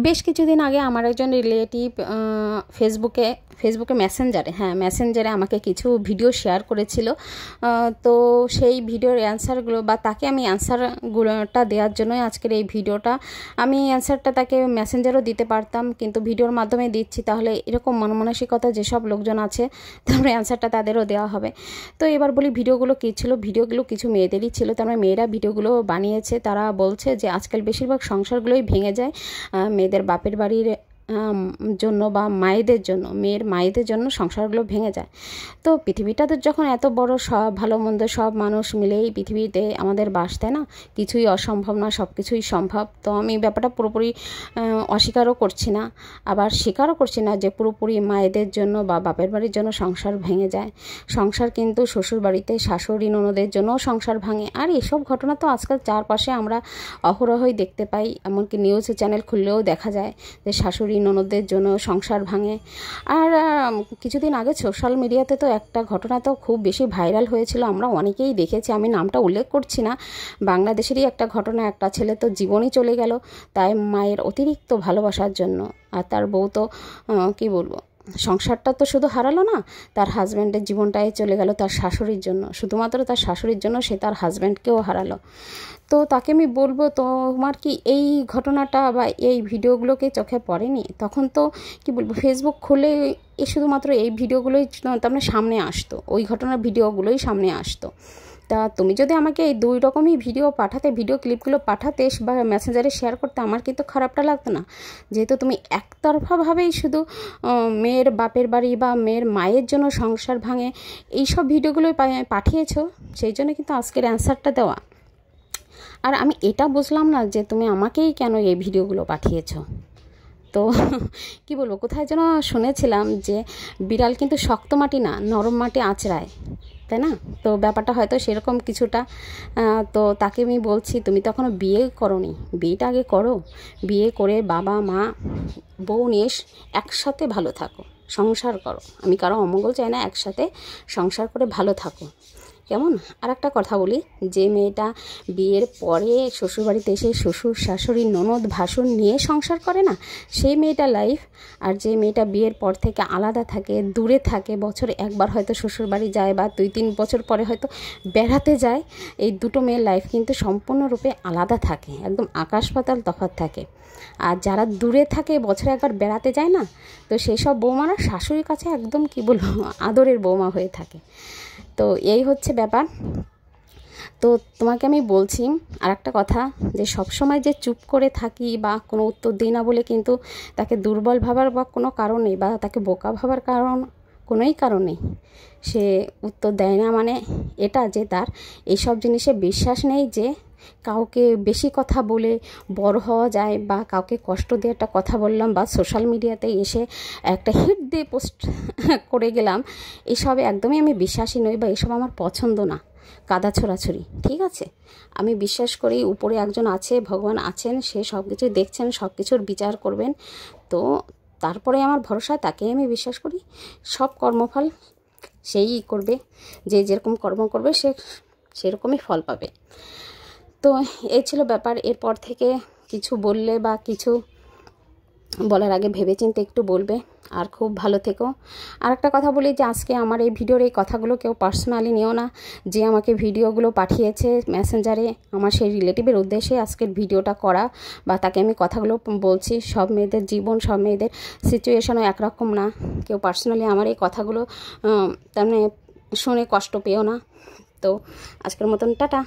বেশ কিছুদিন আগে আমার একজন রিলেটিভ ফেসবুকে মেসেঞ্জারে আমাকে কিছু ভিডিও শেয়ার করেছিল। তো সেই ভিডিওর অ্যান্সারগুলো বা তাকে আমি অ্যান্সারগুলোটা দেওয়ার জন্যই আজকের এই ভিডিওটা। আমি অ্যান্সারটা তাকে মেসেঞ্জারও দিতে পারতাম, কিন্তু ভিডিওর মাধ্যমে দিচ্ছি, তাহলে এরকম মনমানসিকতা যেসব লোকজন আছে তারপরে অ্যান্সারটা তাদেরও দেওয়া হবে। তো এবার বলি ভিডিওগুলো কী ছিল। ভিডিওগুলো কিছু মেয়েদেরই ছিল, তার মানে মেয়েরা ভিডিওগুলো বানিয়েছে। তারা বলছে যে আজকাল বেশিরভাগ সংসারগুলোই ভেঙে যায় মেয়েদের বাপের বাড়ির জন্য বা মেয়ের মায়েদের জন্য সংসারগুলো ভেঙে যায়। তো পৃথিবীটাতে যখন এত বড় সব ভালো মন্দ সব মানুষ মিলেই পৃথিবীতে আমাদের বাস, তাই না? কিছুই অসম্ভব না, সব কিছুই সম্ভব। তো আমি ব্যাপারটা পুরোপুরি অস্বীকারও করছি না, আবার স্বীকারও করছি না যে পুরোপুরি মায়েদের জন্য বা বাপের বাড়ির জন্য সংসার ভেঙে যায়। সংসার কিন্তু শ্বশুর বাড়িতে শাশুড়ি ননদের জন্যও সংসার ভাঙে। আর এসব ঘটনা তো আজকাল চারপাশে আমরা অহরহই দেখতে পাই, এমনকি নিউজ চ্যানেল খুললেও দেখা যায় যে শাশুড়ি ননদদের জন্য সংসার ভাঙে। আর কিছুদিন আগে সোশ্যাল মিডিয়াতে তো একটা ঘটনা তো খুব বেশি ভাইরাল হয়েছিল, আমরা অনেকেই দেখেছি, আমি নামটা উল্লেখ করছি না। বাংলাদেশেরই একটা ঘটনা, একটা ছেলে তো জীবনই চলে গেল তাই মায়ের অতিরিক্ত ভালোবাসার জন্য। আর তার বউ তো কী বলবো, সংসারটা তো শুধু হারালো না, তার হাজব্যান্ডের জীবনটাই চলে গেল তার শাশুড়ির জন্য। শুধুমাত্র তার শাশুড়ির জন্য সে তার হাজব্যান্ডকেও হারালো। তো তাকে আমি বলবো, তোমার কি এই ঘটনাটা বা এই ভিডিওগুলোকে চোখে পড়েনি? তখন তো কি বলবো, ফেসবুক খুলে শুধুমাত্র এই ভিডিওগুলোই তার মানে সামনে আসতো, ওই ঘটনার ভিডিওগুলোই সামনে আসতো। তা তুমি যদি আমাকে এই দুই রকমই ভিডিও ক্লিপগুলো পাঠাতে বা মেসেঞ্জারে শেয়ার করতে, আমার কিন্তু খারাপটা লাগতো না। যেহেতু তুমি একতরফাভাবেই শুধু মেয়ের বাপের বাড়ি বা মেয়ের মায়ের জন্য সংসার ভাঙে এইসব ভিডিওগুলোই পাঠিয়েছো, সেই জন্য কিন্তু আজকের অ্যান্সারটা দেওয়া। আর আমি এটা বুঝলাম না যে তুমি আমাকেই কেন এই ভিডিওগুলো পাঠিয়েছো। তো কি বলবো, কোথায় যেন শুনেছিলাম যে বিড়াল কিন্তু শক্ত মাটি না, নরম মাটি আঁচড়ায়, তাই না? তো ব্যাপারটা হয়তো সেরকম কিছুটা। তো তাকে আমি বলছি, তুমি তো এখনও বিয়ে করোনি, বিয়েটা আগে করো। বিয়ে করে বাবা মা বউ নিয়ে একসাথে ভালো থাকো, সংসার করো। আমি কারো অমঙ্গল চাই না, একসাথে সংসার করে ভালো থাকো, কেমন? আর একটা কথা বলি, যে মেয়েটা বিয়ের পরে শ্বশুরবাড়িতে এসে শ্বশুর শাশুড়ি ননদ ভাসুর নিয়ে সংসার করে না, সেই মেয়েটা লাইফ। আর যে মেয়েটা বিয়ের পর থেকে আলাদা থাকে, দূরে থাকে, বছরে একবার হয়তো শ্বশুরবাড়ি যায় বা 2-3 বছর পরে হয়তো বেড়াতে যায়, এই দুটো মেয়ের লাইফ কিন্তু সম্পূর্ণরূপে আলাদা থাকে, একদম আকাশ পাতাল তফাৎ থাকে। আর যারা দূরে থাকে, বছরে একবার বেড়াতে যায় না, তো সেই সব বৌমারা শাশুড়ির কাছে একদম কি বলবো আদরের বৌমা হয়ে থাকে। তো এই হচ্ছে ব্যাপার। তো তোমাকে আমি বলছি আর একটা কথা, যে সবসময় যে চুপ করে থাকি বা কোনো উত্তর দিই না বলে কিন্তু তাকে দুর্বল ভাবার বা কোনো কারণ নেই, বা তাকে বোকা ভাবার কোনোই কারণ নেই। সে উত্তর দেয় না মানে এটা যে তার এইসব জিনিসে বিশ্বাস নেই, যে কাউকে বেশি কথা বলে বড় হওয়া যায়, বা কাউকে কষ্ট দিয়ে একটা কথা বললাম বা সোশ্যাল মিডিয়াতে এসে একটা হিট দিয়ে পোস্ট করে গেলাম, এসবে একদমই আমি বিশ্বাসী নই, বা এসব আমার পছন্দ না। কাদা ছোড়াছড়ি, ঠিক আছে? আমি বিশ্বাস করি উপরে একজন আছে, ভগবান আছেন, সে সব কিছু দেখছেন, সব কিছুর বিচার করবেন। তো তারপরে আমার ভরসা, তাকে আমি বিশ্বাস করি, সব কর্মফল সেই করবে, যে যেরকম কর্ম করবে সে সেরকমই ফল পাবে। তো এই ছিল ব্যাপার। এরপর থেকে কিছু বললে বা কিছু বলার আগে ভেবেচিন্তে একটু বলবে। আর খুব ভালো থেকো। আর একটা কথা বলি, যে আজকে আমার এই ভিডিওর এই কথাগুলো কেউ পার্সোনালি নিও না। যে আমাকে ভিডিওগুলো পাঠিয়েছে মেসেঞ্জারে, আমার সেই রিলেটিভের উদ্দেশ্যে আজকের ভিডিওটা করা, বা তাকে আমি কথাগুলো বলছি। সব মেয়েদের জীবন, সব মেয়েদের সিচুয়েশনও একরকম না। কেউ পার্সোনালি আমার এই কথাগুলো তার মানে শুনে কষ্ট পেও না। তো আজকের মতন টাটা।